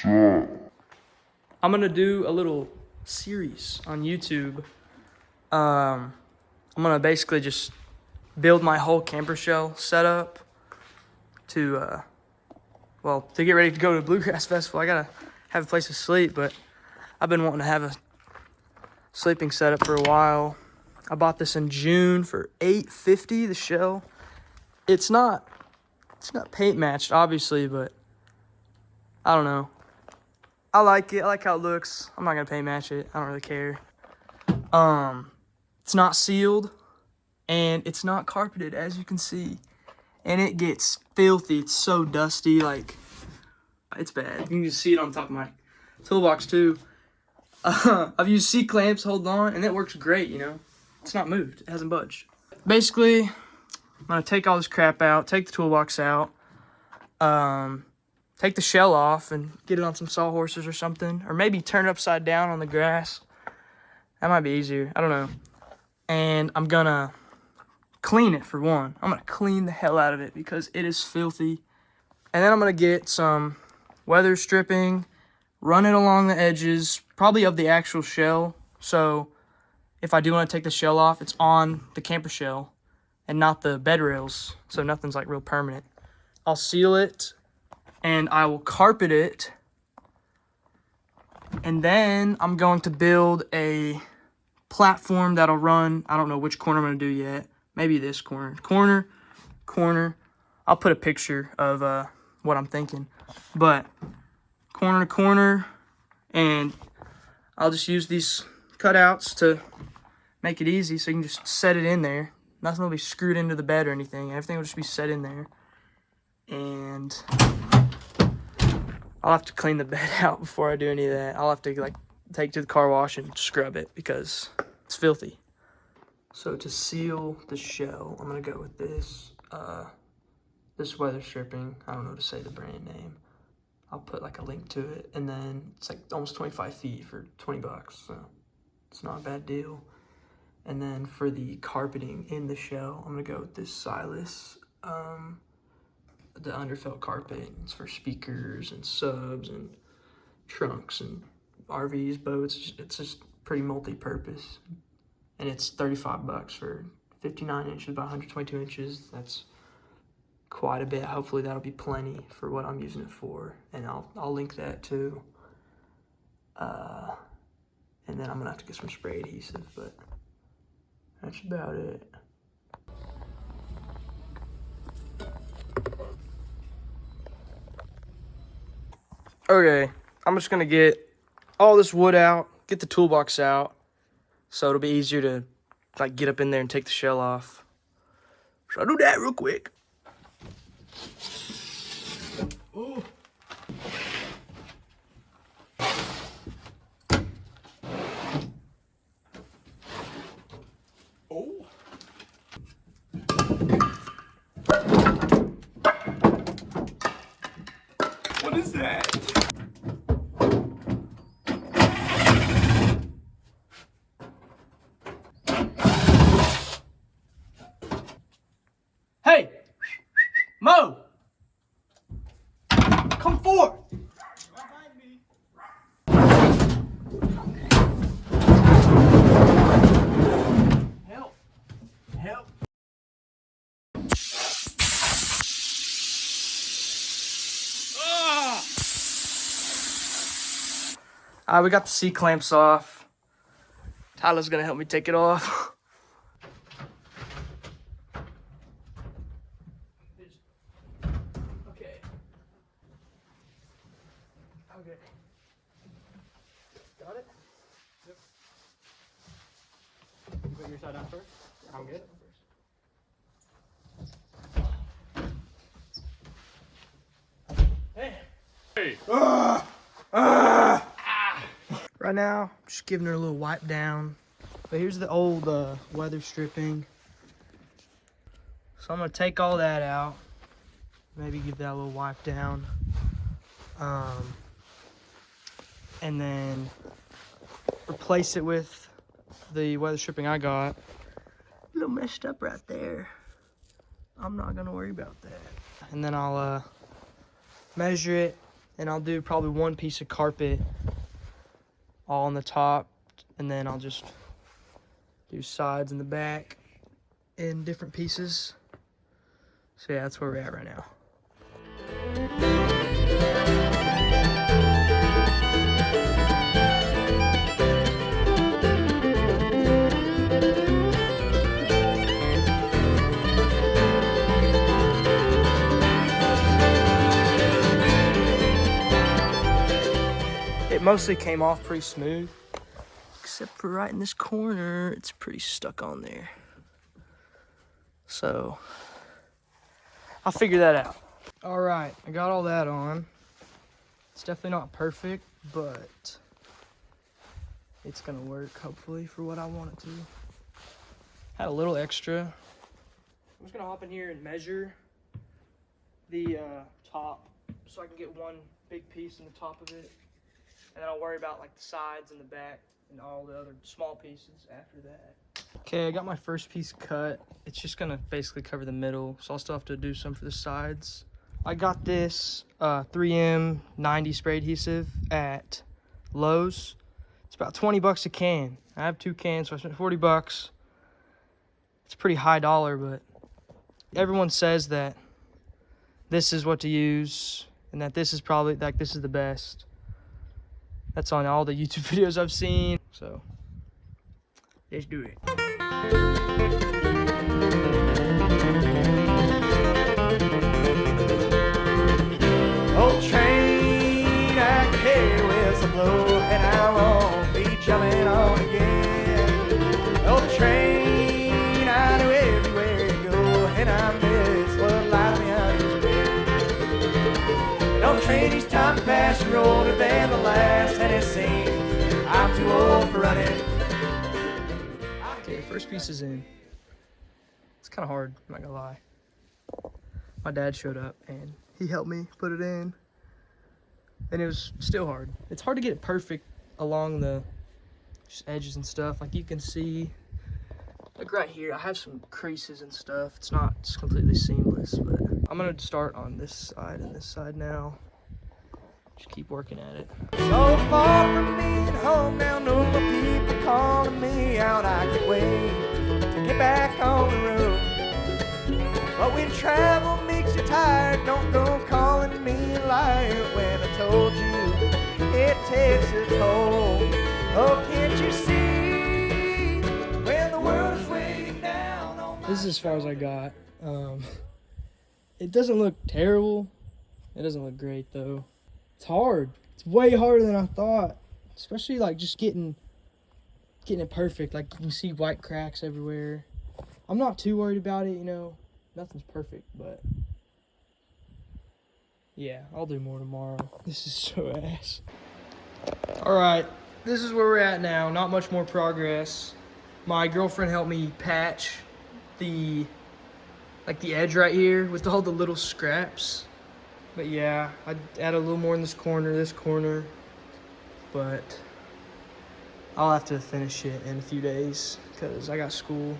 I'm gonna do a little series on YouTube. I'm gonna basically just build my whole camper shell setup to get ready to go to the Bluegrass Festival. I gotta have a place to sleep, but I've been wanting to have a sleeping setup for a while. I bought this in June for $850, the shell. It's not paint matched, obviously, but I don't know. I like it. I like how it looks. I'm not gonna paint match it. I don't really care. It's not sealed and it's not carpeted, as you can see. And it gets filthy. It's so dusty, like it's bad. You can just see it on top of my toolbox too. I've used C-clamps, hold on, and it works great, you know. It's not moved. It hasn't budged. Basically, I'm gonna take all this crap out, take the toolbox out, take the shell off and get it on some sawhorses or something. Or maybe turn it upside down on the grass. That might be easier. I don't know. And I'm gonna clean it for one. I'm gonna clean the hell out of it because it is filthy. And then I'm gonna get some weather stripping, run it along the edges, probably of the actual shell. So if I do want to take the shell off, it's on the camper shell and not the bed rails. So nothing's like real permanent. I'll seal it and I will carpet it. And then I'm going to build a platform that'll run. I don't know which corner I'm going to do yet. Maybe this corner. Corner. I'll put a picture of what I'm thinking. But corner to corner. And I'll just use these cutouts to make it easy so you can just set it in there. Nothing will be screwed into the bed or anything. Everything will just be set in there. And I'll have to clean the bed out before I do any of that. I'll have to like take it to the car wash and scrub it because it's filthy. So to seal the shell, I'm gonna go with this this weather stripping. I don't know to say the brand name. I'll put like a link to it, and then it's like almost 25 feet for 20 bucks, so it's not a bad deal. And then for the carpeting in the shell, I'm gonna go with this Silas, the underfelt carpet. It's for speakers and subs and trunks and RVs, boats. It's just pretty multi-purpose. And it's 35 bucks for 59 inches by 122 inches. That's quite a bit. Hopefully that'll be plenty for what I'm using it for. And I'll link that too. And then I'm gonna have to get some spray adhesive, but that's about it. Okay, I'm just gonna get all this wood out, get the toolbox out, so it'll be easier to like get up in there and take the shell off. So I'll do that real quick. Oh. Oh. What is that? Hey! Mo! Come forth! Behind me. Help! Help! Alright, we got the C-clamps off. Tyler's gonna help me take it off. Okay. Got it? Yep. You put your side down first? I'm good. Hey. Hey. Right now, just giving her a little wipe down. But here's the old weather stripping. So I'm gonna take all that out. Maybe give that a little wipe down. And then replace it with the weather stripping I got. A little messed up right there. I'm not gonna worry about that. And then I'll measure it And I'll do probably one piece of carpet all on the top, and then I'll just do sides and the back in different pieces. So yeah, that's where we're at right now. It mostly came off pretty smooth, except for right in this corner, it's pretty stuck on there. So I'll figure that out. All right, I got all that on. It's definitely not perfect, but it's gonna work hopefully for what I want it to. Had a little extra. I'm just gonna hop in here and measure the top so I can get one big piece in the top of it. And then I'll worry about like the sides and the back and all the other small pieces after that. Okay, I got my first piece cut. It's just gonna basically cover the middle, so I'll still have to do some for the sides. I got this 3M 90 spray adhesive at Lowe's. It's about 20 bucks a can. I have 2 cans, so I spent 40 bucks. It's pretty high dollar, but everyone says that this is what to use and that this is probably, like, this is the best. That's on all the YouTube videos I've seen. So let's do it. Old train, I can hear your whistle blow, and I won't be jumping on again. Old train, I know everywhere you go, and I miss what lies behind his bed. Old train, each time I pass you're older than the last, and it seems I'm too old for running. Okay, first piece is in. It's kind of hard, I'm not gonna lie. My dad showed up and he helped me put it in, and it was still hard. It's hard to get it perfect along the just edges and stuff. Like you can see, like right here, I have some creases and stuff. It's not just completely seamless, but I'm gonna start on this side and this side now. Just keep working at it. So far from being home now, no more people calling me out. I can't wait to get back on the road. But when travel makes you tired, don't go calling me a liar when I told you it takes its toll. Oh, can't you see when the world is weighing down on my... This is as far as I got. It doesn't look terrible. It doesn't look great though. It's hard. It's way harder than I thought. Especially like just getting it perfect. Like you can see white cracks everywhere. I'm not too worried about it, you know. Nothing's perfect, but yeah, I'll do more tomorrow. This is so ass. Alright, this is where we're at now. Not much more progress. My girlfriend helped me patch the edge right here with all the little scraps. But yeah, I add a little more in this corner, but I'll have to finish it in a few days because I got school.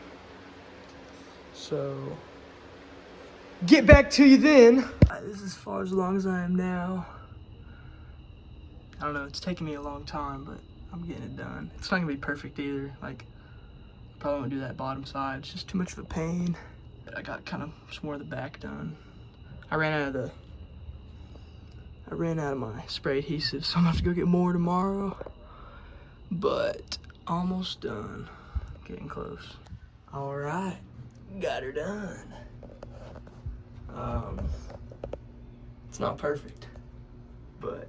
So, get back to you then. This is as far along as I am now. I don't know, it's taking me a long time, but I'm getting it done. It's not gonna be perfect either. Like, probably won't do that bottom side. It's just too much of a pain. But I got kind of some more of the back done. I ran out of my spray adhesive, so I'm gonna have to go get more tomorrow. But almost done. Getting close. All right, got her done. It's not perfect, but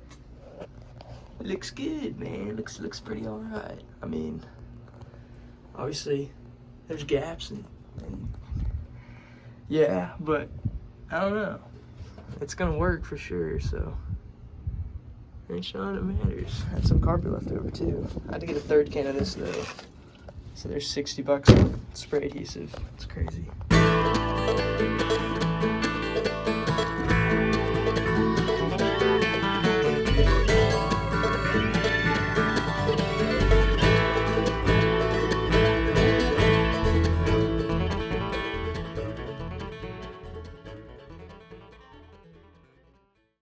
it looks good, man. It looks pretty all right. I mean, obviously there's gaps and yeah, but I don't know. It's gonna work for sure, so ain't none it matters. I had some carpet left over too. I had to get a 3rd can of this though. So there's 60 bucks on spray adhesive. It's crazy.